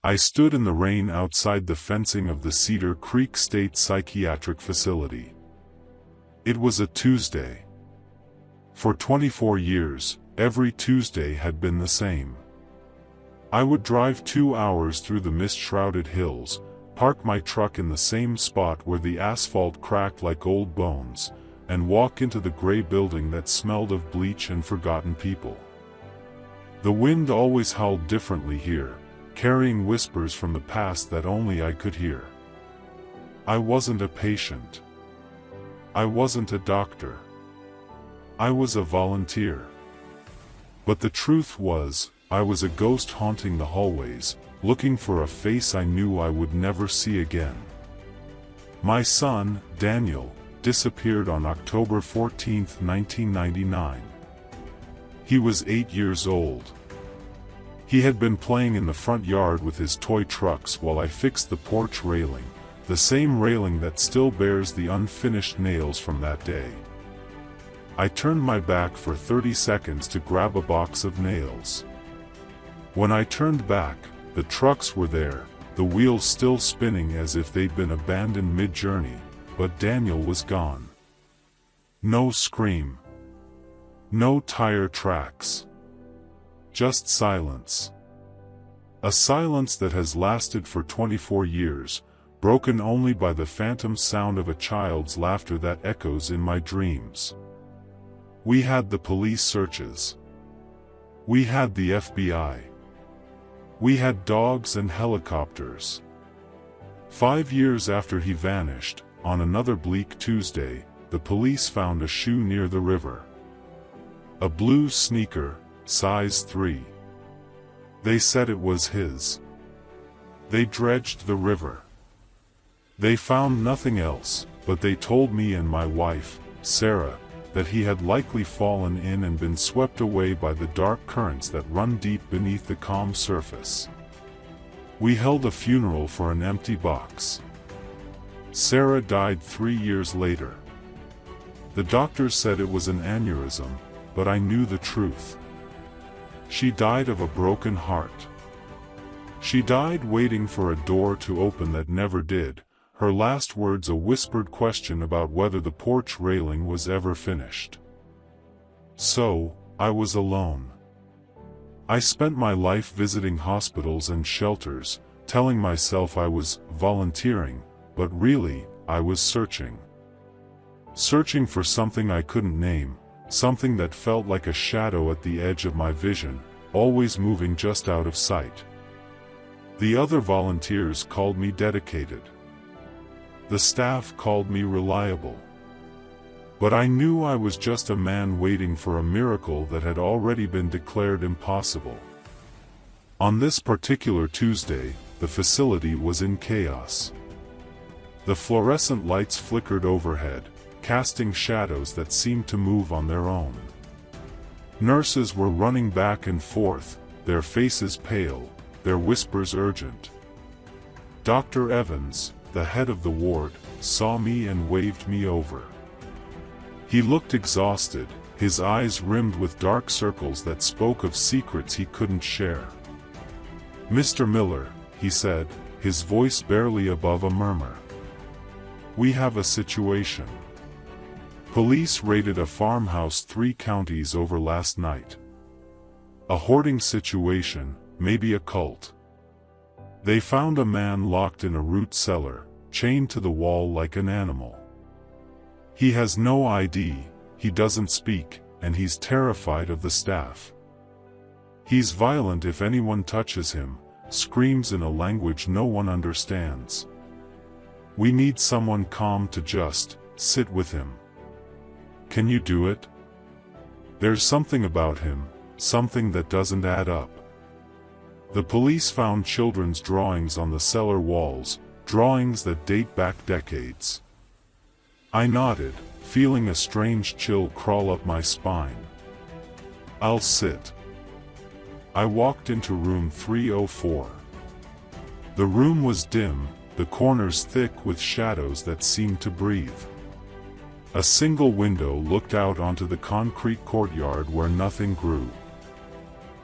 I stood in the rain outside the fencing of the Cedar Creek State Psychiatric Facility. It was a Tuesday. For 24 years, every Tuesday had been the same. I would drive 2 hours through the mist-shrouded hills, park my truck in the same spot where the asphalt cracked like old bones, and walk into the gray building that smelled of bleach and forgotten people. The wind always howled differently here, carrying whispers from the past that only I could hear. I wasn't a patient. I wasn't a doctor. I was a volunteer. But the truth was, I was a ghost haunting the hallways, looking for a face I knew I would never see again. My son, Daniel, disappeared on October 14, 1999. He was 8 years old. He had been playing in the front yard with his toy trucks while I fixed the porch railing, the same railing that still bears the unfinished nails from that day. I turned my back for 30 seconds to grab a box of nails. When I turned back, the trucks were there, the wheels still spinning as if they'd been abandoned mid-journey, but Daniel was gone. No scream. No tire tracks. Just silence. A silence that has lasted for 24 years, broken only by the phantom sound of a child's laughter that echoes in my dreams. We had the police searches. We had the FBI. We had dogs and helicopters. 5 years after he vanished, on another bleak Tuesday, the police found a shoe near the river. A blue sneaker, size 3. They said it was his. They dredged the river. They found nothing else, but they told me and my wife, Sarah, that he had likely fallen in and been swept away by the dark currents that run deep beneath the calm surface. We held a funeral for an empty box. Sarah died 3 years later. The doctors said it was an aneurysm, but I knew the truth. She died of a broken heart. She died waiting for a door to open that never did, her last words a whispered question about whether the porch railing was ever finished. So, I was alone. I spent my life visiting hospitals and shelters, telling myself I was volunteering, but really, I was searching. Searching for something I couldn't name, something that felt like a shadow at the edge of my vision, always moving just out of sight. The other volunteers called me dedicated. The staff called me reliable. But I knew I was just a man waiting for a miracle that had already been declared impossible. On this particular Tuesday, the facility was in chaos. The fluorescent lights flickered overhead, casting shadows that seemed to move on their own. Nurses were running back and forth, their faces pale, their whispers urgent. Dr. Evans, the head of the ward, saw me and waved me over. He looked exhausted, his eyes rimmed with dark circles that spoke of secrets he couldn't share. "Mr. Miller," he said, his voice barely above a murmur. "We have a situation. Police raided a farmhouse 3 counties over last night. A hoarding situation, maybe a cult. They found a man locked in a root cellar, chained to the wall like an animal. He has no ID, he doesn't speak, and he's terrified of the staff. He's violent if anyone touches him, screams in a language no one understands. We need someone calm to just sit with him. Can you do it? There's something about him, something that doesn't add up." The police found children's drawings on the cellar walls, drawings that date back decades. I nodded, feeling a strange chill crawl up my spine. "I'll sit." I walked into room 304. The room was dim, the corners thick with shadows that seemed to breathe. A single window looked out onto the concrete courtyard where nothing grew.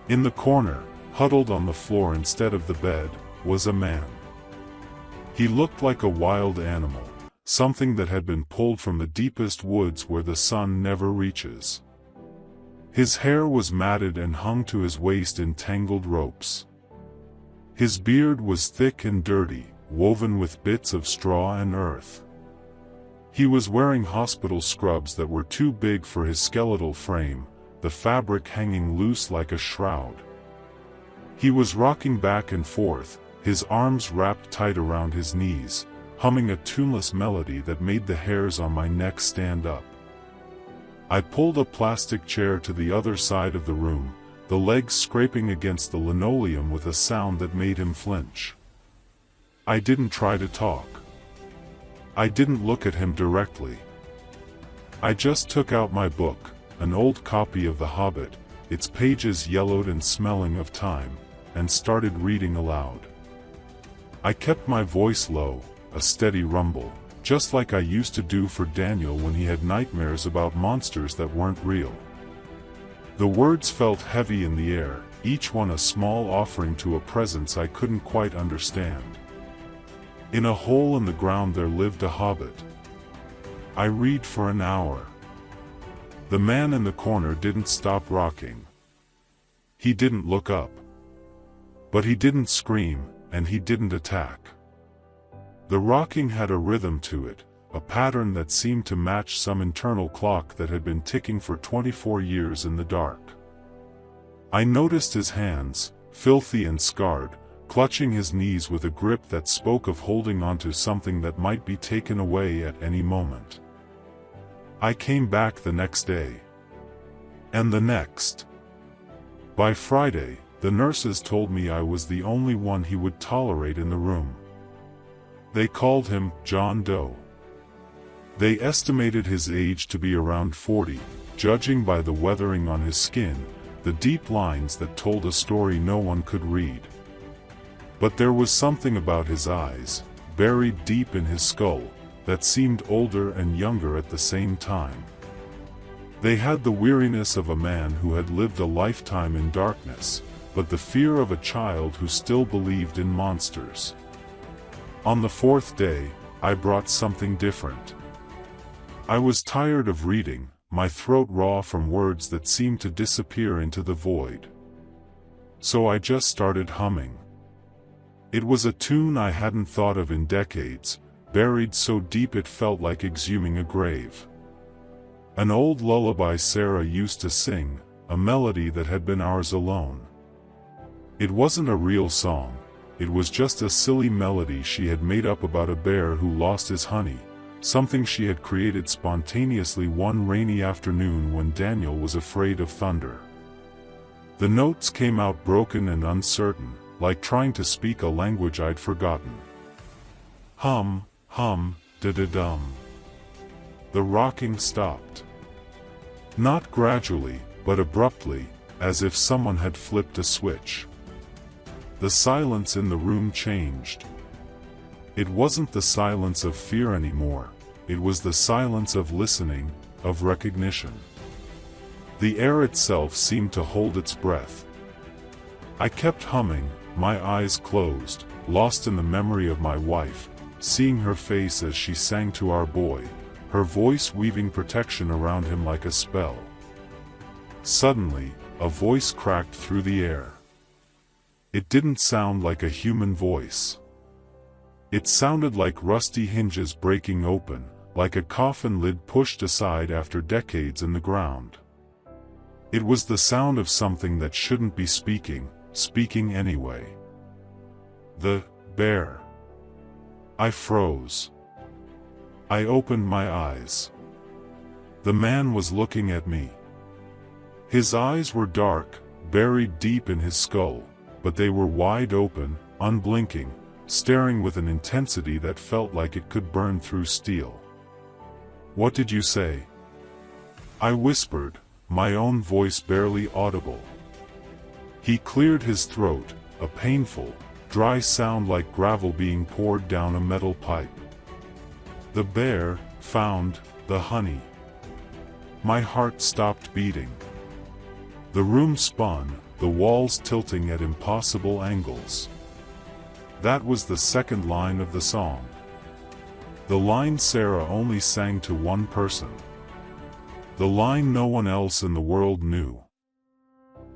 In the corner, huddled on the floor instead of the bed, was a man. He looked like a wild animal, something that had been pulled from the deepest woods where the sun never reaches. His hair was matted and hung to his waist in tangled ropes. His beard was thick and dirty, woven with bits of straw and earth. He was wearing hospital scrubs that were too big for his skeletal frame, the fabric hanging loose like a shroud. He was rocking back and forth, his arms wrapped tight around his knees, humming a tuneless melody that made the hairs on my neck stand up. I pulled a plastic chair to the other side of the room, the legs scraping against the linoleum with a sound that made him flinch. I didn't try to talk. I didn't look at him directly. I just took out my book, an old copy of The Hobbit, its pages yellowed and smelling of time, and started reading aloud. I kept my voice low, a steady rumble, just like I used to do for Daniel when he had nightmares about monsters that weren't real. The words felt heavy in the air, each one a small offering to a presence I couldn't quite understand. In a hole in the ground there lived a hobbit. I read for an hour. The man in the corner didn't stop rocking. He didn't look up. But he didn't scream, and he didn't attack. The rocking had a rhythm to it, a pattern that seemed to match some internal clock that had been ticking for 24 years in the dark. I noticed his hands, filthy and scarred, clutching his knees with a grip that spoke of holding onto something that might be taken away at any moment. I came back the next day. And the next. By Friday, the nurses told me I was the only one he would tolerate in the room. They called him John Doe. They estimated his age to be around 40, judging by the weathering on his skin, the deep lines that told a story no one could read. But there was something about his eyes, buried deep in his skull, that seemed older and younger at the same time. They had the weariness of a man who had lived a lifetime in darkness, but the fear of a child who still believed in monsters. On the fourth day, I brought something different. I was tired of reading, my throat raw from words that seemed to disappear into the void. So I just started humming. It was a tune I hadn't thought of in decades, buried so deep it felt like exhuming a grave. An old lullaby Sarah used to sing, a melody that had been ours alone. It wasn't a real song, it was just a silly melody she had made up about a bear who lost his honey, something she had created spontaneously one rainy afternoon when Daniel was afraid of thunder. The notes came out broken and uncertain, like trying to speak a language I'd forgotten. Hum, hum, da-da-dum. The rocking stopped. Not gradually, but abruptly, as if someone had flipped a switch. The silence in the room changed. It wasn't the silence of fear anymore, it was the silence of listening, of recognition. The air itself seemed to hold its breath. I kept humming, my eyes closed, lost in the memory of my wife, seeing her face as she sang to our boy, her voice weaving protection around him like a spell. Suddenly, a voice cracked through the air. It didn't sound like a human voice. It sounded like rusty hinges breaking open, like a coffin lid pushed aside after decades in the ground. It was the sound of something that shouldn't be speaking anyway. The bear. I froze. I opened my eyes. The man was looking at me. His eyes were dark, buried deep in his skull, but they were wide open, unblinking, staring with an intensity that felt like it could burn through steel. "What did you say?" I whispered, my own voice barely audible. He cleared his throat, a painful, dry sound like gravel being poured down a metal pipe. "The bear found the honey." My heart stopped beating. The room spun, the walls tilting at impossible angles. That was the second line of the song. The line Sarah only sang to one person. The line no one else in the world knew.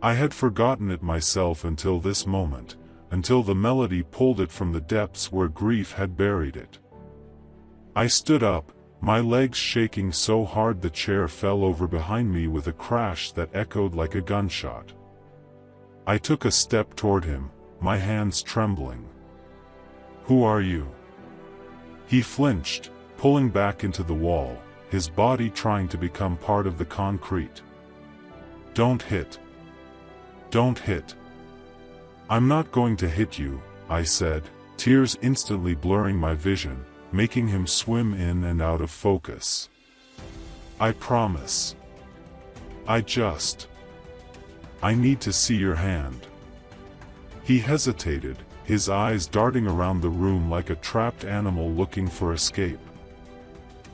I had forgotten it myself until this moment, until the melody pulled it from the depths where grief had buried it. I stood up, my legs shaking so hard the chair fell over behind me with a crash that echoed like a gunshot. I took a step toward him, my hands trembling. "Who are you?" He flinched, pulling back into the wall, his body trying to become part of the concrete. "Don't hit. Don't hit." "I'm not going to hit you," I said, tears instantly blurring my vision, making him swim in and out of focus. "I promise. I need to see your hand." He hesitated, his eyes darting around the room like a trapped animal looking for escape.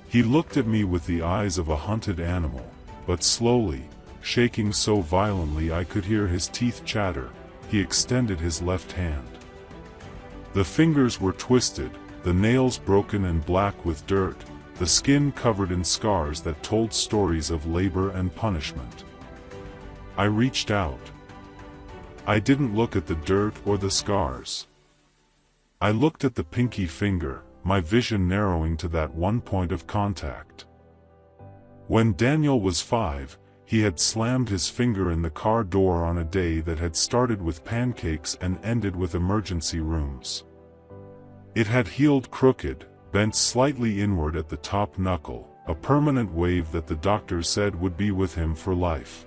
He looked at me with the eyes of a hunted animal, but slowly, shaking so violently I could hear his teeth chatter, he extended his left hand. The fingers were twisted, the nails broken and black with dirt, the skin covered in scars that told stories of labor and punishment. I reached out. I didn't look at the dirt or the scars. I looked at the pinky finger, my vision narrowing to that one point of contact. When Daniel was 5, he had slammed his finger in the car door on a day that had started with pancakes and ended with emergency rooms. It had healed crooked, bent slightly inward at the top knuckle, a permanent wave that the doctor said would be with him for life.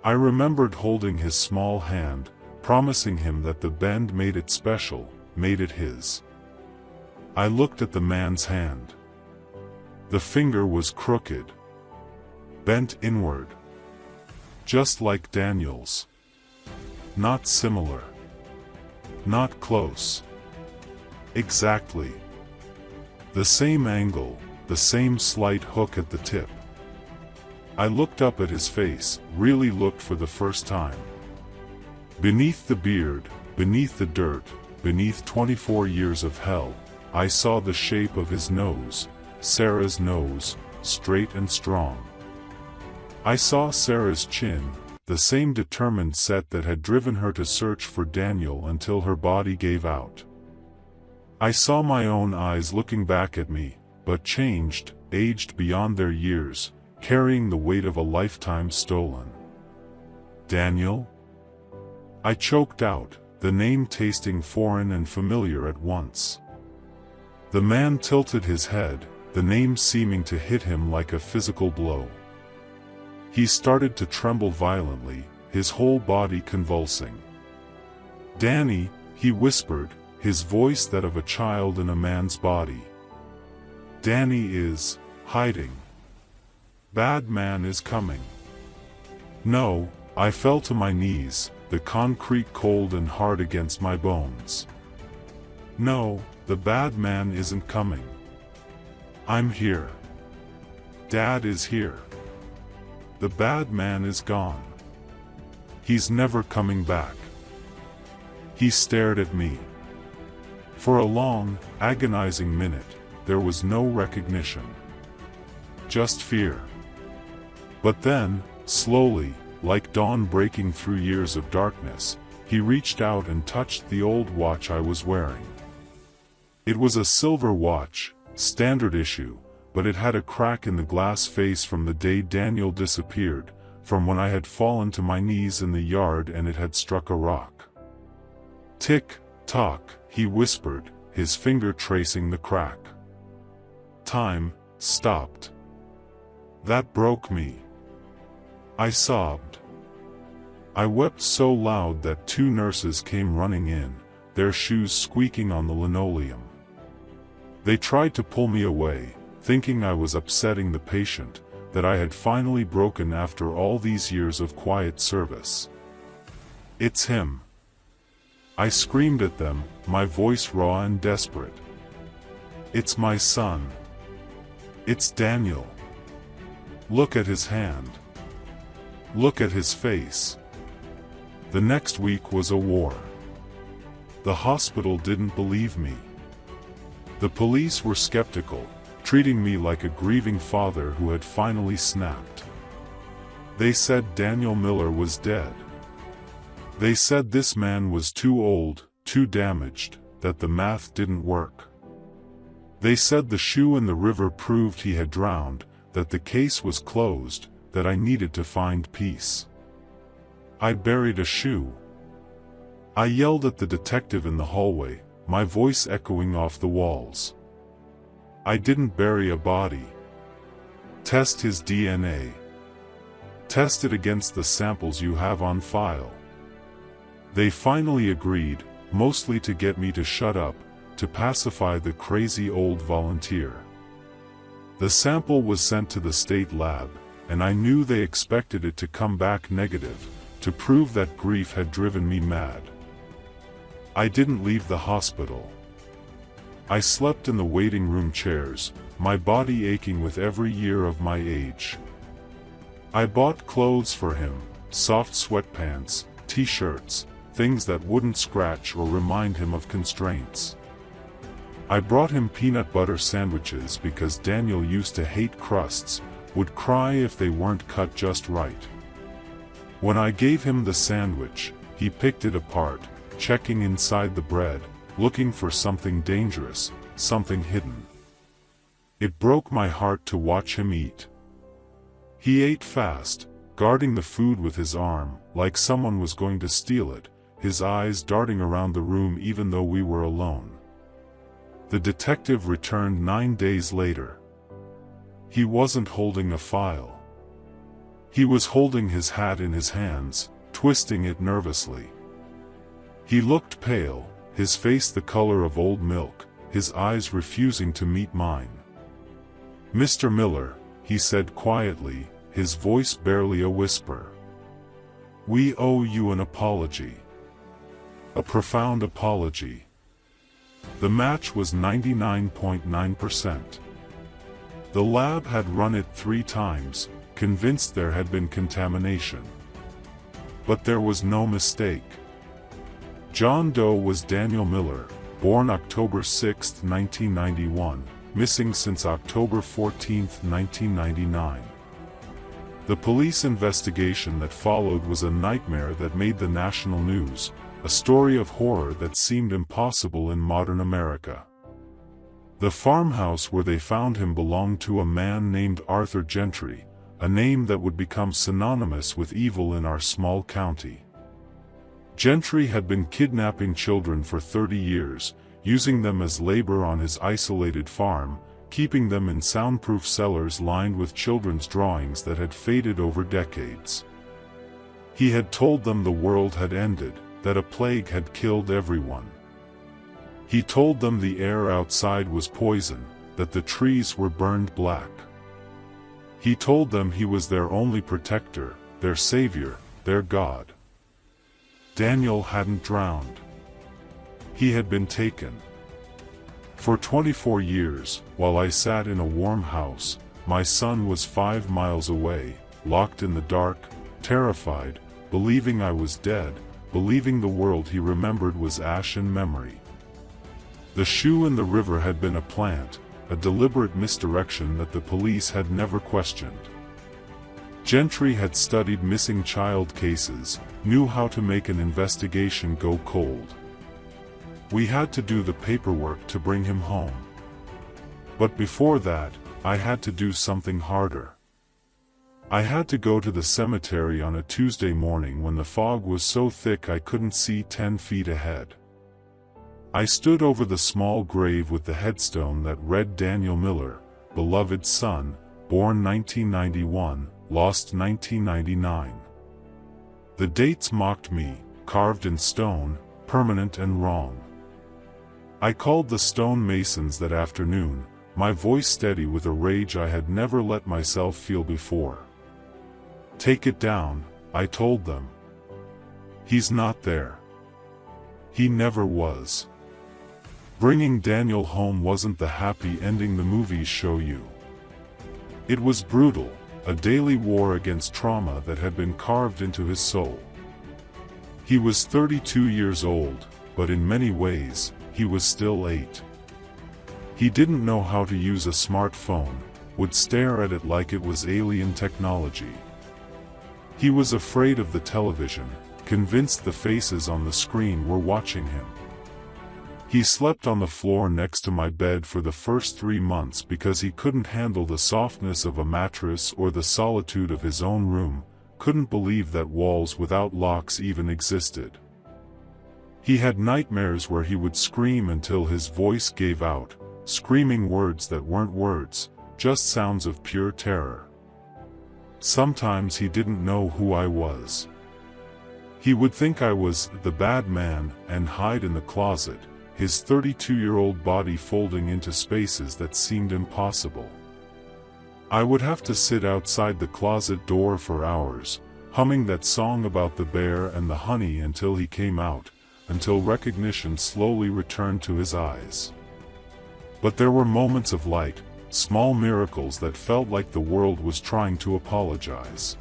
I remembered holding his small hand, promising him that the bend made it special, made it his. I looked at the man's hand. The finger was crooked, bent inward. Just like Daniel's. Not similar. Not close. Exactly. The same angle, the same slight hook at the tip. I looked up at his face, really looked for the first time. Beneath the beard, beneath the dirt, beneath 24 years of hell, I saw the shape of his nose, Sarah's nose, straight and strong. I saw Sarah's chin, the same determined set that had driven her to search for Daniel until her body gave out. I saw my own eyes looking back at me, but changed, aged beyond their years, carrying the weight of a lifetime stolen. Daniel? I choked out, the name tasting foreign and familiar at once. The man tilted his head, the name seeming to hit him like a physical blow. He started to tremble violently, his whole body convulsing. "Danny," he whispered, his voice that of a child in a man's body. "Danny is hiding. Bad man is coming." No, I fell to my knees, the concrete cold and hard against my bones. No, the bad man isn't coming. I'm here. Dad is here. The bad man is gone. He's never coming back. He stared at me. For a long, agonizing minute, there was no recognition. Just fear. But then, slowly, like dawn breaking through years of darkness, he reached out and touched the old watch I was wearing. It was a silver watch, standard issue, but it had a crack in the glass face from the day Daniel disappeared, from when I had fallen to my knees in the yard and it had struck a rock. "Tick, tock," he whispered, his finger tracing the crack. Time stopped. That broke me. I sobbed. I wept so loud that 2 nurses came running in, their shoes squeaking on the linoleum. They tried to pull me away, thinking I was upsetting the patient, that I had finally broken after all these years of quiet service. "It's him!" I screamed at them, my voice raw and desperate. "It's my son. It's Daniel. Look at his hand. Look at his face." The next week was a war. The hospital didn't believe me. The police were skeptical, treating me like a grieving father who had finally snapped. They said Daniel Miller was dead. They said this man was too old, too damaged, that the math didn't work. They said the shoe in the river proved he had drowned, that the case was closed, that I needed to find peace. I buried a shoe. I yelled at the detective in the hallway, my voice echoing off the walls. I didn't bury a body. Test his DNA. Test it against the samples you have on file. They finally agreed, mostly to get me to shut up, to pacify the crazy old volunteer. The sample was sent to the state lab, and I knew they expected it to come back negative, to prove that grief had driven me mad. I didn't leave the hospital. I slept in the waiting room chairs, my body aching with every year of my age. I bought clothes for him, soft sweatpants, t-shirts, things that wouldn't scratch or remind him of constraints. I brought him peanut butter sandwiches because Daniel used to hate crusts, would cry if they weren't cut just right. When I gave him the sandwich, he picked it apart, checking inside the bread, looking for something dangerous, something hidden. It broke my heart to watch him eat. He ate fast, guarding the food with his arm, like someone was going to steal it, his eyes darting around the room even though we were alone. The detective returned 9 days later. He wasn't holding a file. He was holding his hat in his hands, twisting it nervously. He looked pale, his face the color of old milk, his eyes refusing to meet mine. "Mr. Miller," he said quietly, his voice barely a whisper. "We owe you an apology. A profound apology." The match was 99.9%. The lab had run it 3 times, convinced there had been contamination. But there was no mistake. John Doe was Daniel Miller, born October 6, 1991, missing since October 14, 1999. The police investigation that followed was a nightmare that made the national news, a story of horror that seemed impossible in modern America. The farmhouse where they found him belonged to a man named Arthur Gentry, a name that would become synonymous with evil in our small county. Gentry had been kidnapping children for 30 years, using them as labor on his isolated farm, keeping them in soundproof cellars lined with children's drawings that had faded over decades. He had told them the world had ended, that a plague had killed everyone. He told them the air outside was poison, that the trees were burned black. He told them he was their only protector, their savior, their God. Daniel hadn't drowned. He had been taken. For 24 years, while I sat in a warm house, my son was 5 miles away, locked in the dark, terrified, believing I was dead, believing the world he remembered was ash and memory. The shoe in the river had been a plant, a deliberate misdirection that the police had never questioned. Gentry had studied missing child cases, knew how to make an investigation go cold. We had to do the paperwork to bring him home. But before that, I had to do something harder. I had to go to the cemetery on a Tuesday morning when the fog was so thick I couldn't see 10 feet ahead. I stood over the small grave with the headstone that read Daniel Miller, beloved son, born 1991, lost 1999. The dates mocked me, carved in stone, permanent and wrong. I called the stone masons that afternoon, my voice steady with a rage I had never let myself feel before. "Take it down," I told them. "He's not there. He never was." Bringing Daniel home wasn't the happy ending the movies show you. It was brutal, a daily war against trauma that had been carved into his soul. He was 32 years old, but in many ways, he was still 8. He didn't know how to use a smartphone, would stare at it like it was alien technology. He was afraid of the television, convinced the faces on the screen were watching him. He slept on the floor next to my bed for the first 3 months because he couldn't handle the softness of a mattress or the solitude of his own room, couldn't believe that walls without locks even existed. He had nightmares where he would scream until his voice gave out, screaming words that weren't words, just sounds of pure terror. Sometimes he didn't know who I was. He would think I was the bad man and hide in the closet, his 32-year-old body folding into spaces that seemed impossible. I would have to sit outside the closet door for hours, humming that song about the bear and the honey until he came out, until recognition slowly returned to his eyes. But there were moments of light, small miracles that felt like the world was trying to apologize.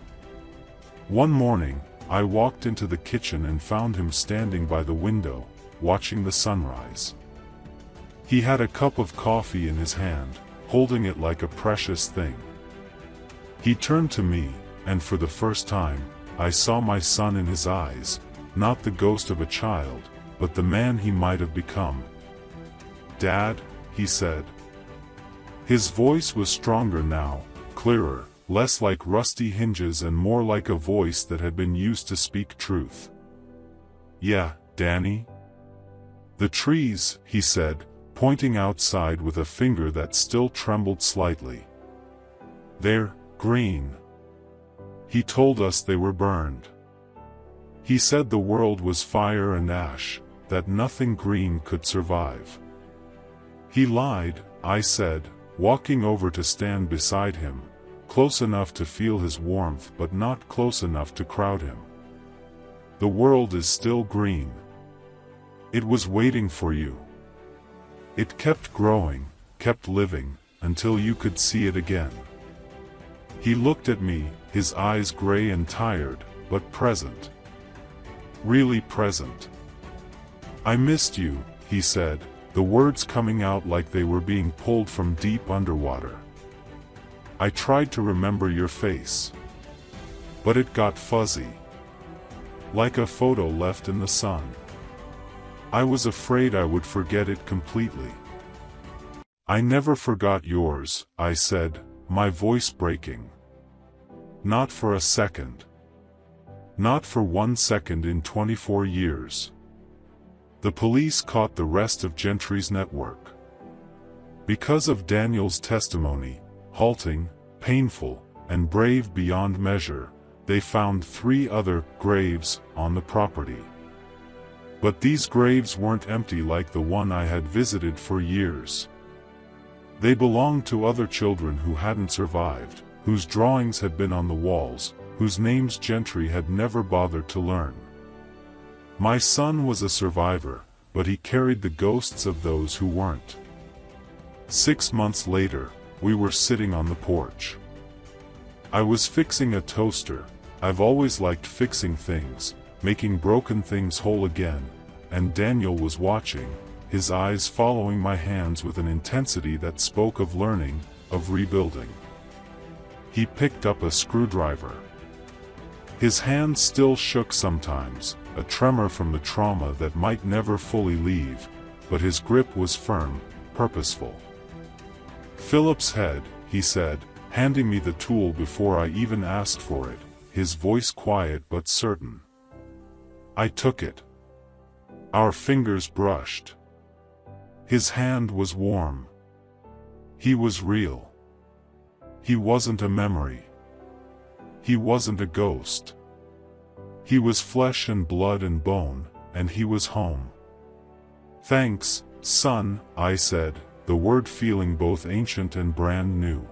One morning, I walked into the kitchen and found him standing by the window, watching the sunrise. He had a cup of coffee in his hand, holding it like a precious thing. He turned to me, and for the first time, I saw my son in his eyes, not the ghost of a child, but the man he might have become. "Dad," he said. His voice was stronger now, clearer, less like rusty hinges and more like a voice that had been used to speak truth. "Yeah, Danny?" "The trees," he said, pointing outside with a finger that still trembled slightly. "They're green. He told us they were burned. He said the world was fire and ash, that nothing green could survive." "He lied," I said, walking over to stand beside him, close enough to feel his warmth but not close enough to crowd him. "The world is still green. It was waiting for you. It kept growing, kept living, until you could see it again." He looked at me, his eyes gray and tired, but present. Really present. "I missed you," he said, the words coming out like they were being pulled from deep underwater. "I tried to remember your face. But it got fuzzy. Like a photo left in the sun. I was afraid I would forget it completely." "I never forgot yours," I said, my voice breaking. "Not for a second. Not for 1 second in 24 years." The police caught the rest of Gentry's network. Because of Daniel's testimony, halting, painful, and brave beyond measure, they found 3 other graves on the property. But these graves weren't empty like the one I had visited for years. They belonged to other children who hadn't survived, whose drawings had been on the walls, whose names Gentry had never bothered to learn. My son was a survivor, but he carried the ghosts of those who weren't. 6 months later, we were sitting on the porch. I was fixing a toaster. I've always liked fixing things, making broken things whole again, and Daniel was watching, his eyes following my hands with an intensity that spoke of learning, of rebuilding. He picked up a screwdriver. His hand still shook sometimes, a tremor from the trauma that might never fully leave, but his grip was firm, purposeful. "Philip's head," he said, handing me the tool before I even asked for it, his voice quiet but certain. I took it. Our fingers brushed. His hand was warm. He was real. He wasn't a memory. He wasn't a ghost. He was flesh and blood and bone, and he was home. "Thanks, son," I said, the word feeling both ancient and brand new.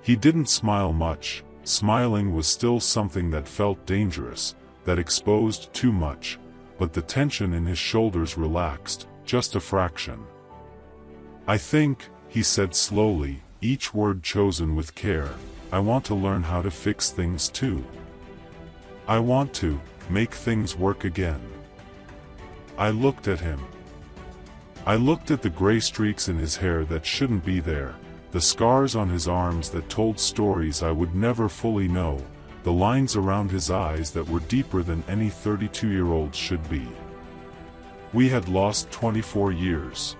He didn't smile much. Smiling was still something that felt dangerous, that exposed too much, but the tension in his shoulders relaxed, just a fraction. "I think," he said slowly, each word chosen with care, "I want to learn how to fix things too. I want to make things work again." I looked at him. I looked at the gray streaks in his hair that shouldn't be there, the scars on his arms that told stories I would never fully know, the lines around his eyes that were deeper than any 32-year-old should be. We had lost 24 years.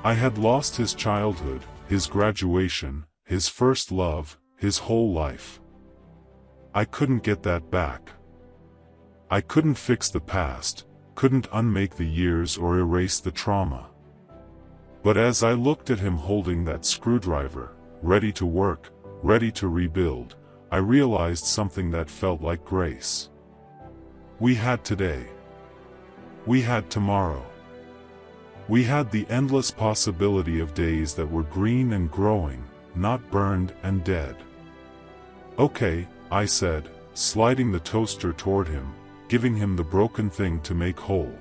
I had lost his childhood, his graduation, his first love, his whole life. I couldn't get that back. I couldn't fix the past, couldn't unmake the years or erase the trauma. But as I looked at him holding that screwdriver, ready to work, ready to rebuild, I realized something that felt like grace. We had today. We had tomorrow. We had the endless possibility of days that were green and growing, not burned and dead. Okay, I said, sliding the toaster toward him, giving him the broken thing to make whole.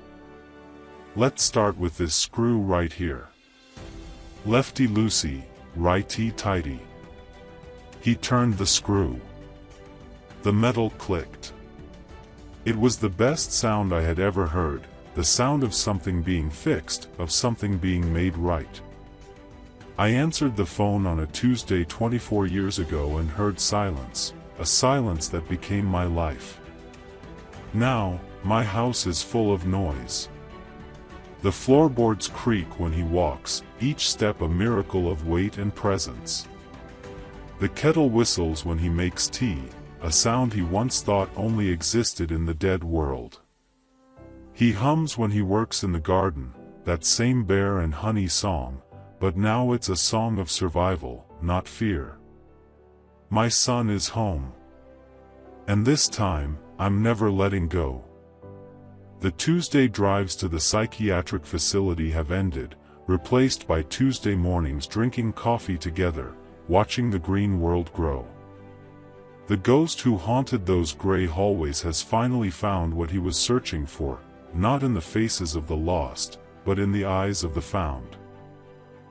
Let's start with this screw right here. Lefty-loosey, righty-tighty. He turned the screw. The metal clicked. It was the best sound I had ever heard, the sound of something being fixed, of something being made right. I answered the phone on a Tuesday 24 years ago and heard silence, a silence that became my life. Now, my house is full of noise. The floorboards creak when he walks, each step a miracle of weight and presence. The kettle whistles when he makes tea, a sound he once thought only existed in the dead world. He hums when he works in the garden, that same bear and honey song, but now it's a song of survival, not fear. My son is home. And this time, I'm never letting go. The Tuesday drives to the psychiatric facility have ended, replaced by Tuesday mornings drinking coffee together, watching the green world grow. The ghost who haunted those gray hallways has finally found what he was searching for, not in the faces of the lost, but in the eyes of the found.